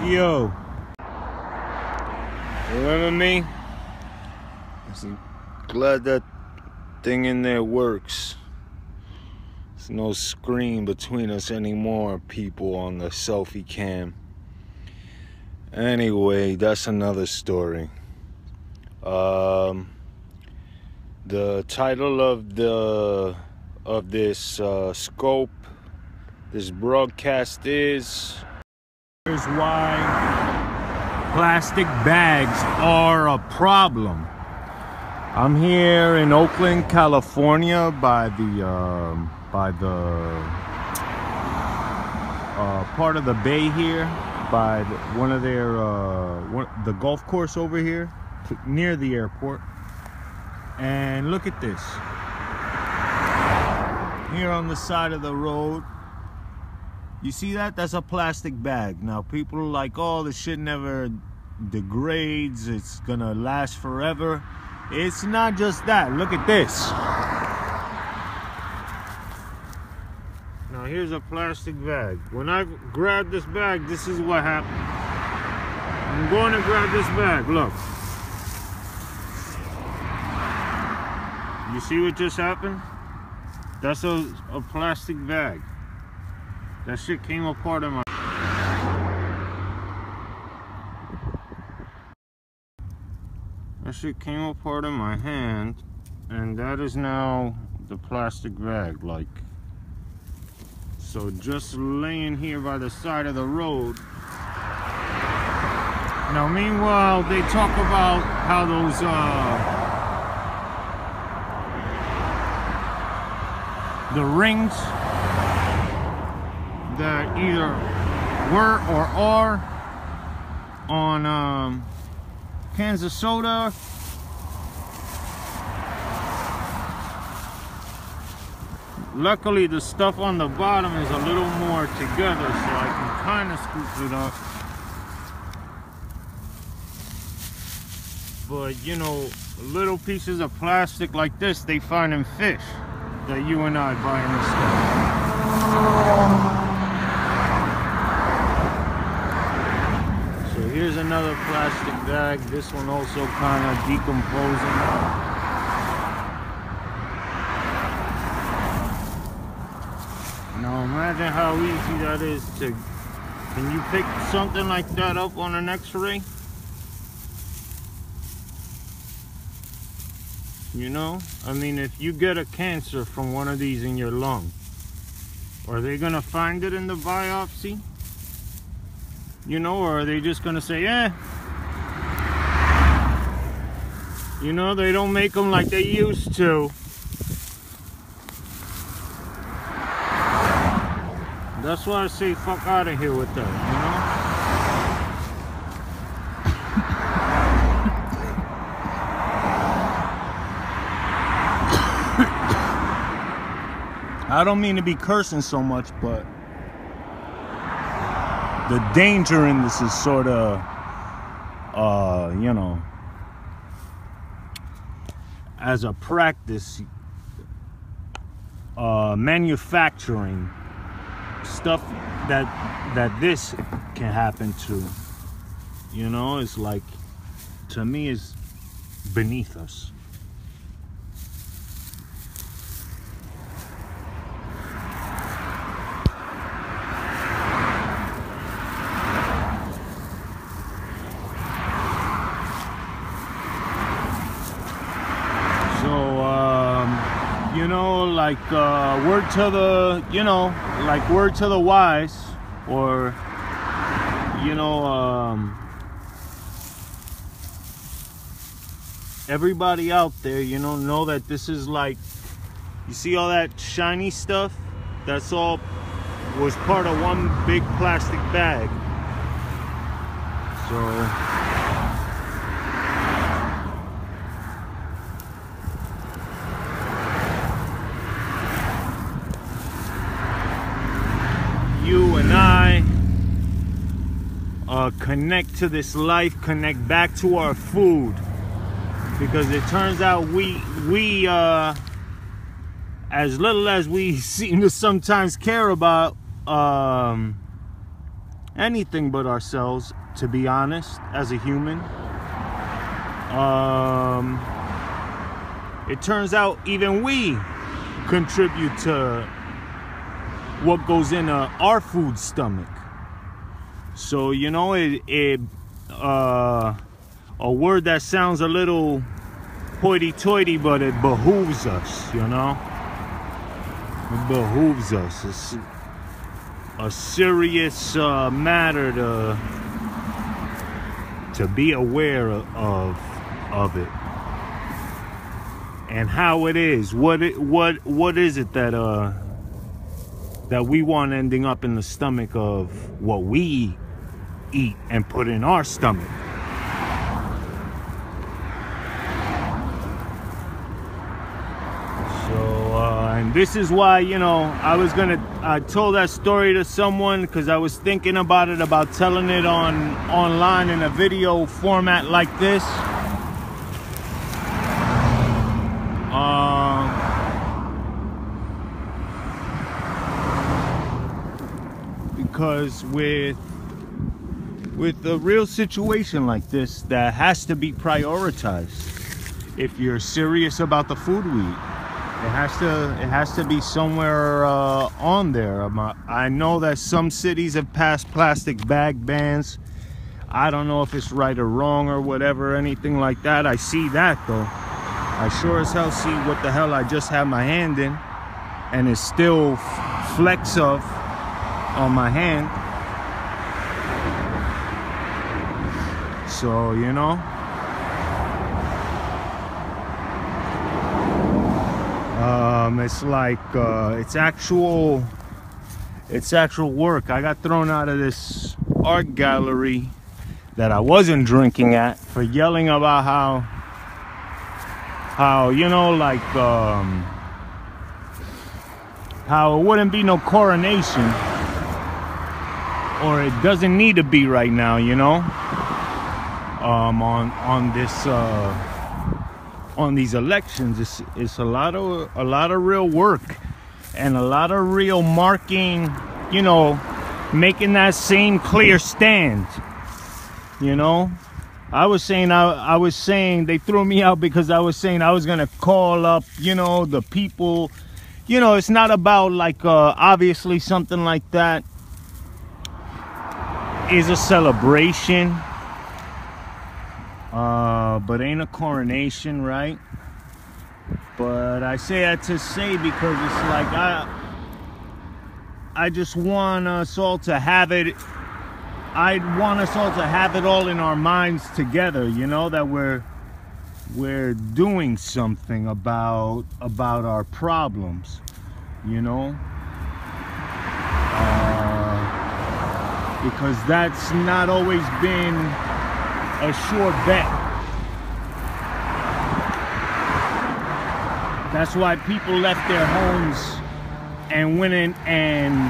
Yo, remember me? I'm glad that thing in there works. There's no screen between us anymore, people on the selfie cam. Anyway, that's another story. The title of this scope, this broadcast is "Here's Why Plastic Bags Are a Problem." I'm here in Oakland, California, by the part of the bay here, by one of their the golf course over here near the airport. And look at this. Here on the side of the road, you see that? That's a plastic bag. Now people are like, oh, the shit never degrades, it's gonna last forever. It's not just that. Look at this. Now here's a plastic bag. When I grab this bag, this is what happened. I'm going to grab this bag. Look. You see what just happened? That's a plastic bag. That shit came apart in my... That shit came apart in my hand, and that is now the plastic bag, like. So just laying here by the side of the road. Now meanwhile, they talk about how those the rings that either were or are on cans of soda, luckily the stuff on the bottom is a little more together, so I can kind of scoop it up. But you know, little pieces of plastic like this they find in fish that you and I buy in the store. So here's another plastic bag. This one also kind of decomposing. Now imagine how easy that is to... Can you pick something like that up on an x-ray? You know, I mean, if you get a cancer from one of these in your lung, are they gonna find it in the biopsy? You know, or are they just gonna say, eh? You know, they don't make them like they used to. That's why I say fuck out of here with that, you know? I don't mean to be cursing so much, but the danger in this is sort of, you know, as a practice, manufacturing stuff that this can happen to, you know, is like, to me, is beneath us. You know, like word to the, you know, like word to the wise, or, you know, everybody out there, you know that this is like, you see all that shiny stuff? That's all was part of one big plastic bag. So... you and I connect to this life, connect back to our food, because it turns out we as little as we seem to sometimes care about anything but ourselves, to be honest, as a human. It turns out even we contribute to what goes in our food stomach. So, you know, a word that sounds a little hoity-toity, but it behooves us, you know? It behooves us. It's a serious matter to be aware of it. And how it is. What is it that we want ending up in the stomach of what we eat and put in our stomach? And this is why, you know, I told that story to someone because I was thinking about it, about telling it online in a video format like this. Because with a real situation like this, that has to be prioritized. If you're serious about the food we eat, it has to be somewhere on there. I know that some cities have passed plastic bag bans. I don't know if it's right or wrong or whatever, anything like that. I see that though. I sure as hell see what the hell I just had my hand in, and it's still flecks of on my hand. So, you know, it's like it's actual work. I got thrown out of this art gallery that I wasn't drinking at for yelling about how you know, like how it wouldn't be no coronation, or it doesn't need to be right now, you know, on these elections. It's a lot of real work and a lot of real marking, you know, making that same clear stand, you know. I was saying they threw me out because I was saying I was gonna call up, you know, the people. You know, it's not about like obviously something like that is a celebration, but ain't a coronation, right? But I say that to say because it's like I just want us all to have it. I want us all to have it all in our minds together, you know, that we're doing something about our problems, you know, because that's not always been a sure bet. That's why people left their homes and went in and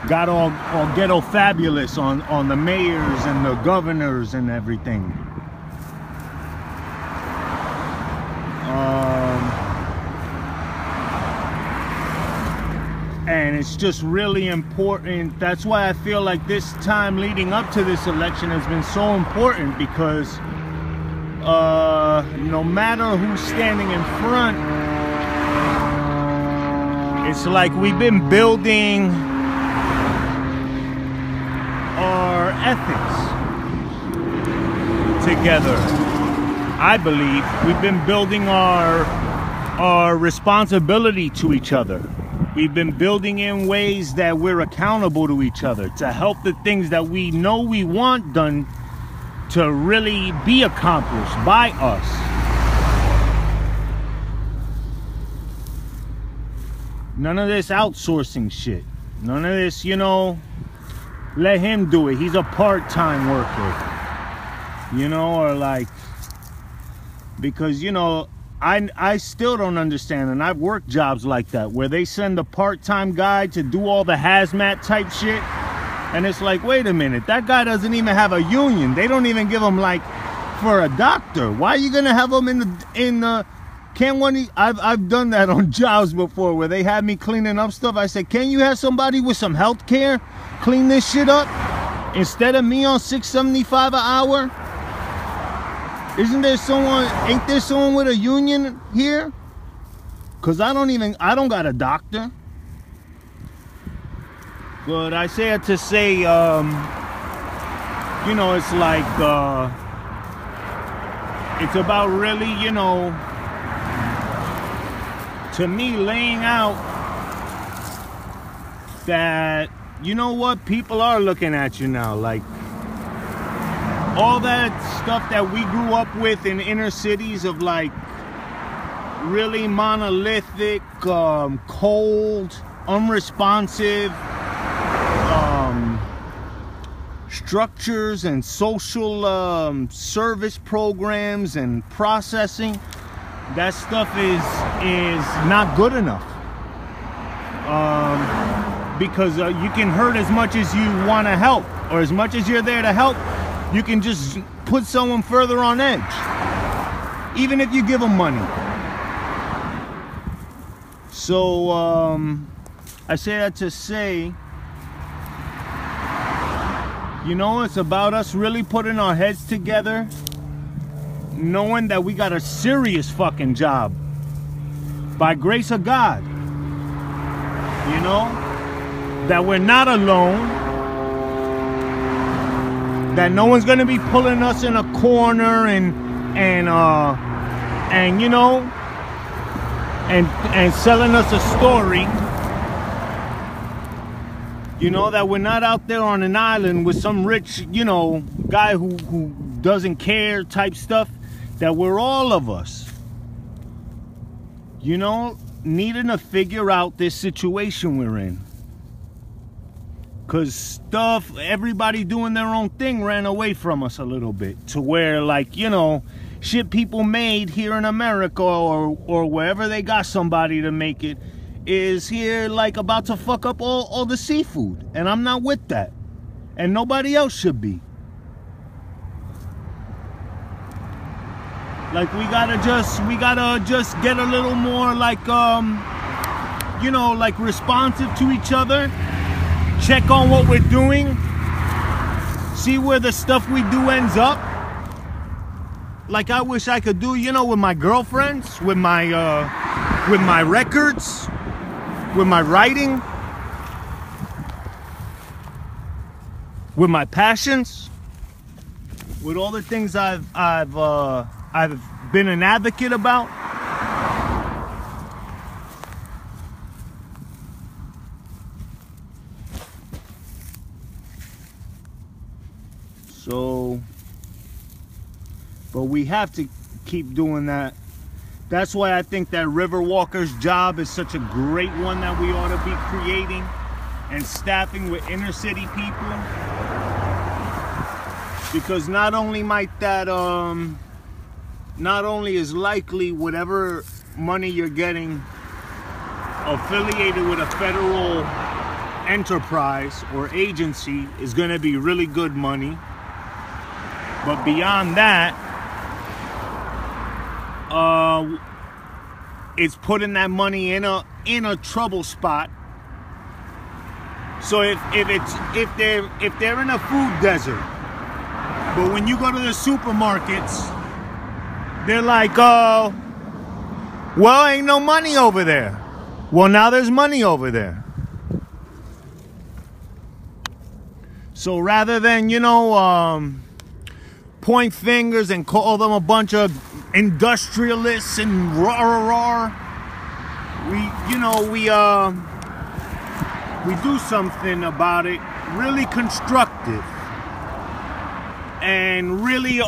got all ghetto fabulous on the mayors and the governors and everything. And it's just really important. That's why I feel like this time leading up to this election has been so important, because no matter who's standing in front, it's like we've been building our ethics together. I believe we've been building our responsibility to each other. We've been building in ways that we're accountable to each other, to help the things that we know we want done to really be accomplished by us. None of this outsourcing shit. None of this, you know, let him do it. He's a part-time worker. You know, or like, because, you know, I still don't understand, and I've worked jobs like that, where they send a part-time guy to do all the hazmat type shit, and it's like, wait a minute, that guy doesn't even have a union. They don't even give him, like, for a doctor. Why are you gonna have him in Can one? I've done that on jobs before where they had me cleaning up stuff. I said, can you have somebody with some health care clean this shit up instead of me on $6.75 an hour? Isn't there someone? Ain't there someone with a union here? Cause I don't got a doctor. But I say it to say, you know, it's like it's about really, you know, to me, laying out that, you know what, people are looking at you now. Like, all that stuff that we grew up with in inner cities of, like, really monolithic, cold, unresponsive structures and social service programs and processing. That stuff is not good enough, because you can hurt as much as you want to help, or as much as you're there to help, you can just put someone further on edge, even if you give them money. So I say that to say, you know, it's about us really putting our heads together, knowing that we got a serious fucking job by grace of God, you know, that we're not alone, that no one's gonna be pulling us in a corner and you know, and selling us a story, you know, that we're not out there on an island with some rich, you know, guy who doesn't care type stuff. That we're all of us, you know, needing to figure out this situation we're in. Because stuff, everybody doing their own thing ran away from us a little bit. To where, like, you know, shit people made here in America or wherever they got somebody to make it is here, like, about to fuck up all the seafood. And I'm not with that. And nobody else should be. Like, we gotta just get a little more, like, you know, like, responsive to each other. Check on what we're doing. See where the stuff we do ends up. Like, I wish I could do, you know, with my girlfriends, with my records, with my writing, with my passions, with all the things I've been an advocate about. So, but we have to keep doing that. That's why I think that Riverwalker's job is such a great one that we ought to be creating and staffing with inner city people. Because not only might that, not only is likely whatever money you're getting affiliated with a federal enterprise or agency is going to be really good money, but beyond that, it's putting that money in a trouble spot. So if they're in a food desert, but when you go to the supermarkets, they're like, oh, well, ain't no money over there. Well, now there's money over there. So rather than, you know, point fingers and call them a bunch of industrialists and rah-rah-rah, we do something about it really constructive and really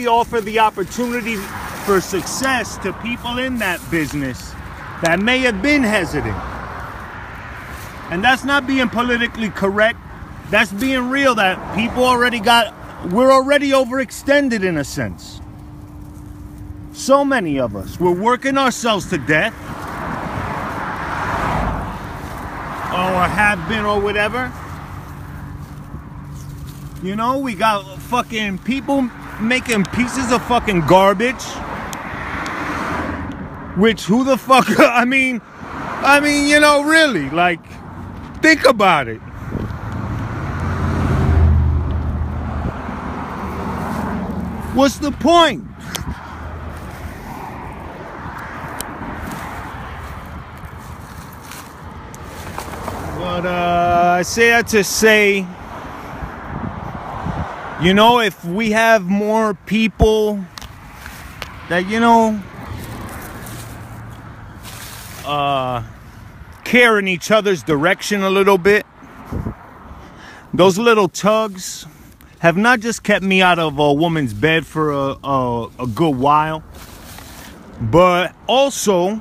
offer the opportunity for success to people in that business that may have been hesitant. And that's not being politically correct. That's being real, that people we're already overextended in a sense. So many of us, we're working ourselves to death, or have been, or whatever. You know, we got fucking people making pieces of fucking garbage Which, who the fuck, I mean, you know, really, like, think about it. What's the point? But I say that to say, you know, if we have more people that, you know, care in each other's direction a little bit, those little tugs have not just kept me out of a woman's bed for a good while, but also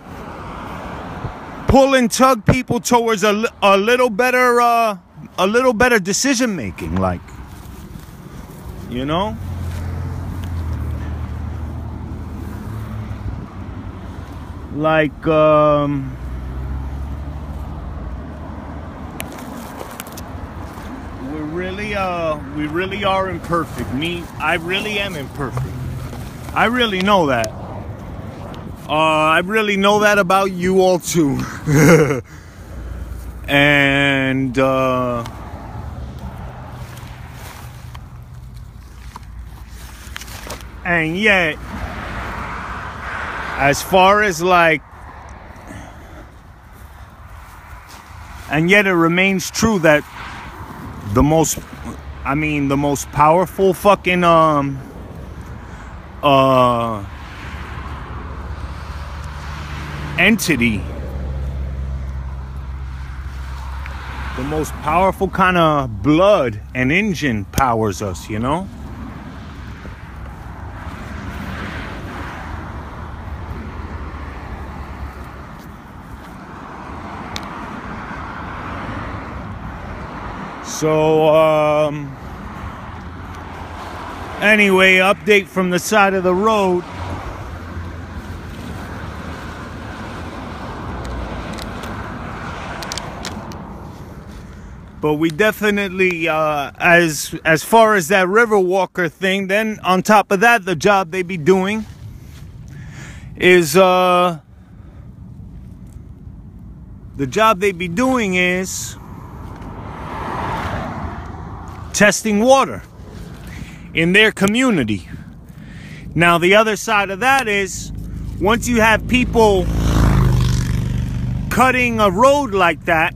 pull and tug people towards a little better decision making, like, you know. Like, we really are imperfect. I really am imperfect. I really know that. I really know that about you all too. And yet, as far as like, and yet it remains true that the most powerful fucking entity, the most powerful kind of blood and engine powers us, you know? So, anyway, update from the side of the road. But we definitely, as far as that Riverwalker thing, then on top of that, the job they be doing is, testing water in their community. Now, the other side of that is, once you have people cutting a road like that,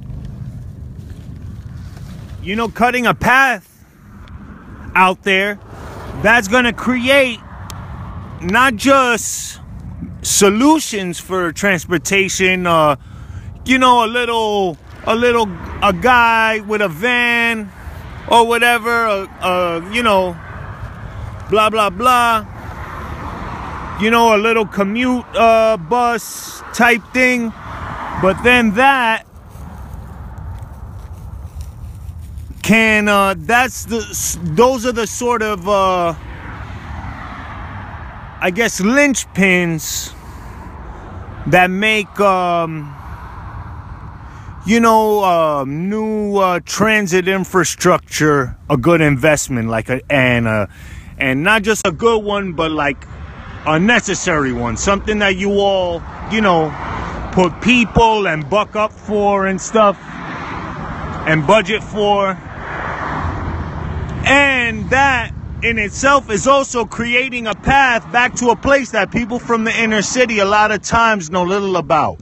you know, cutting a path out there, that's going to create not just solutions for transportation, you know, a guy with a van or whatever, you know, blah, blah, blah, you know, a little commute bus type thing. But then that can, those are the sort of, I guess, linchpins that make, you know, new transit infrastructure a good investment, like and not just a good one, but like a necessary one, something that you all, you know, put people and buck up for and stuff and budget for. And that in itself is also creating a path back to a place that people from the inner city a lot of times know little about.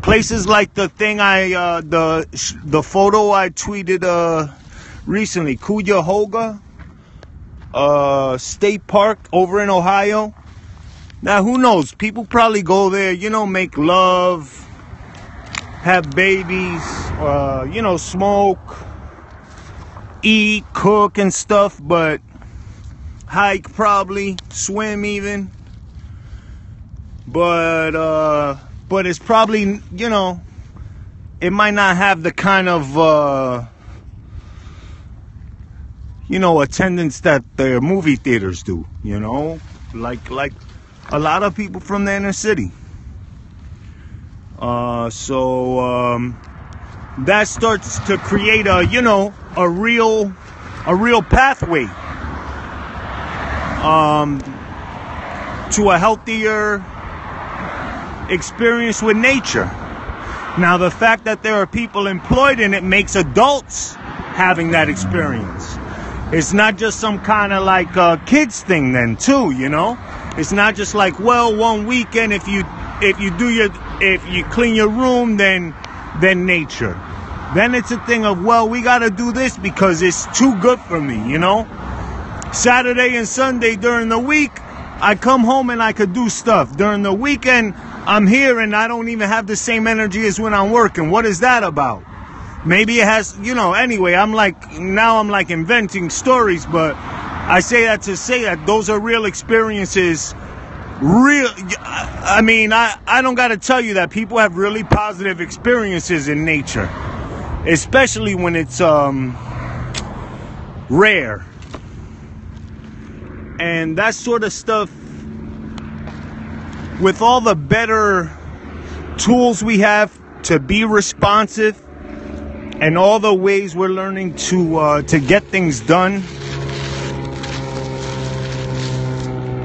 Places like the thing the photo I tweeted recently, Cuyahoga State Park over in Ohio. Now, who knows? People probably go there, you know, make love, have babies, you know, smoke, eat, cook and stuff, but hike probably, swim even. But it's probably, you know, it might not have the kind of, you know, attendance that the movie theaters do, you know, like a lot of people from the inner city. So that starts to create a, you know, a real pathway to a healthier experience with nature. Now, the fact that there are people employed in it makes adults having that experience. It's not just some kind of like kids thing then too, you know? It's not just like, well, one weekend if you clean your room, then nature. Then it's a thing of, well, we got to do this because it's too good for me, you know? Saturday and Sunday during the week, I come home and I could do stuff. During the weekend, I'm here and I don't even have the same energy as when I'm working. What is that about? Maybe it has, you know, anyway, I'm like inventing stories, but I say that to say that those are real experiences. I mean, I don't got to tell you that people have really positive experiences in nature, especially when it's rare. And that sort of stuff, with all the better tools we have to be responsive and all the ways we're learning to get things done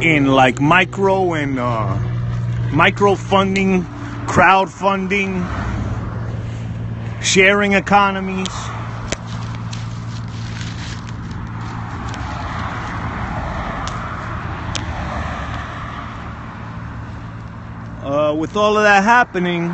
in like micro and micro funding, crowdfunding, sharing economies. With all of that happening,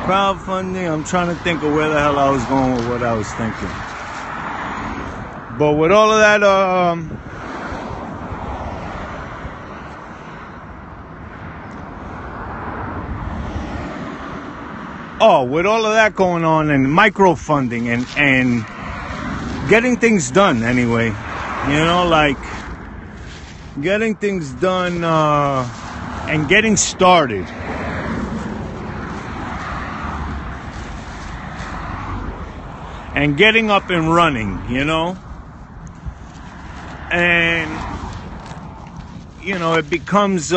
crowdfunding, I'm trying to think of where the hell I was going with what I was thinking. But with all of that, with all of that going on and microfunding and getting things done anyway, you know, like getting things done and getting started. And getting up and running, you know? And, you know, it becomes,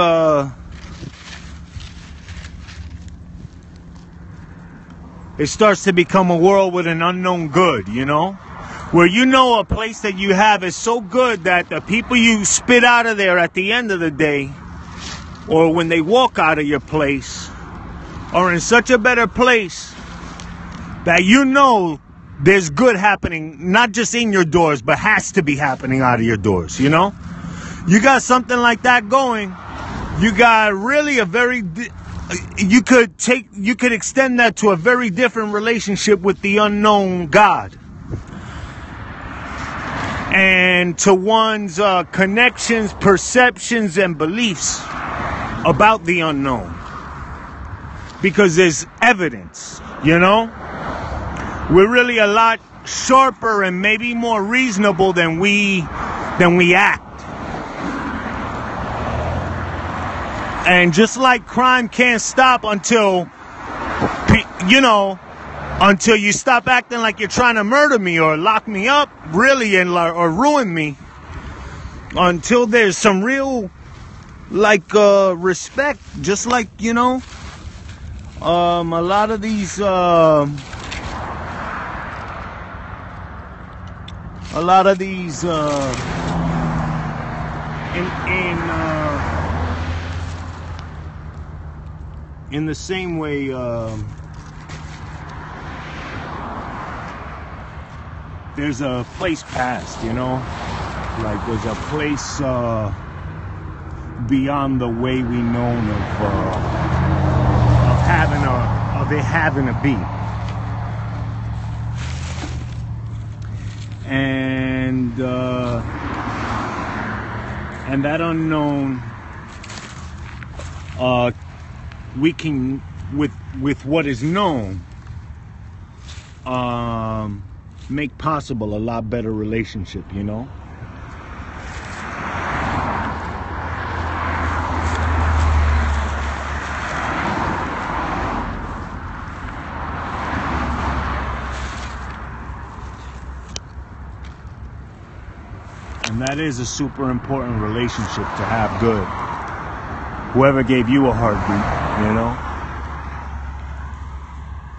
it starts to become a world with an unknown good, you know? Where you know a place that you have is so good that the people you spit out of there at the end of the day, or when they walk out of your place, are in such a better place that you know there's good happening, not just in your doors, but has to be happening out of your doors, you know? You got something like that going. You got really a very, you could extend that to a very different relationship with the unknown God. And to one's connections, perceptions, and beliefs about the unknown. Because there's evidence, you know? We're really a lot sharper and maybe more reasonable than we act. And just like crime can't stop until, you know, until you stop acting like you're trying to murder me or lock me up, really, and or ruin me. Until there's some real, like, respect. Just like, you know, a lot of these, in the same way, there's a place past, you know, like there's a place beyond the way we known of it having a be. And that unknown, we can, with what is known, make possible a lot better relationship, you know? And that is a super important relationship to have good. Whoever gave you a heartbeat, you know?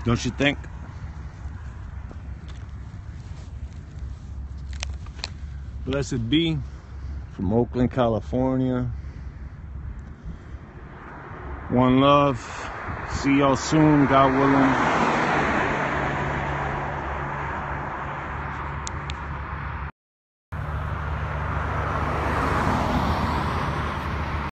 Don't you think? Blessed be from Oakland, California. One love. See y'all soon, God willing.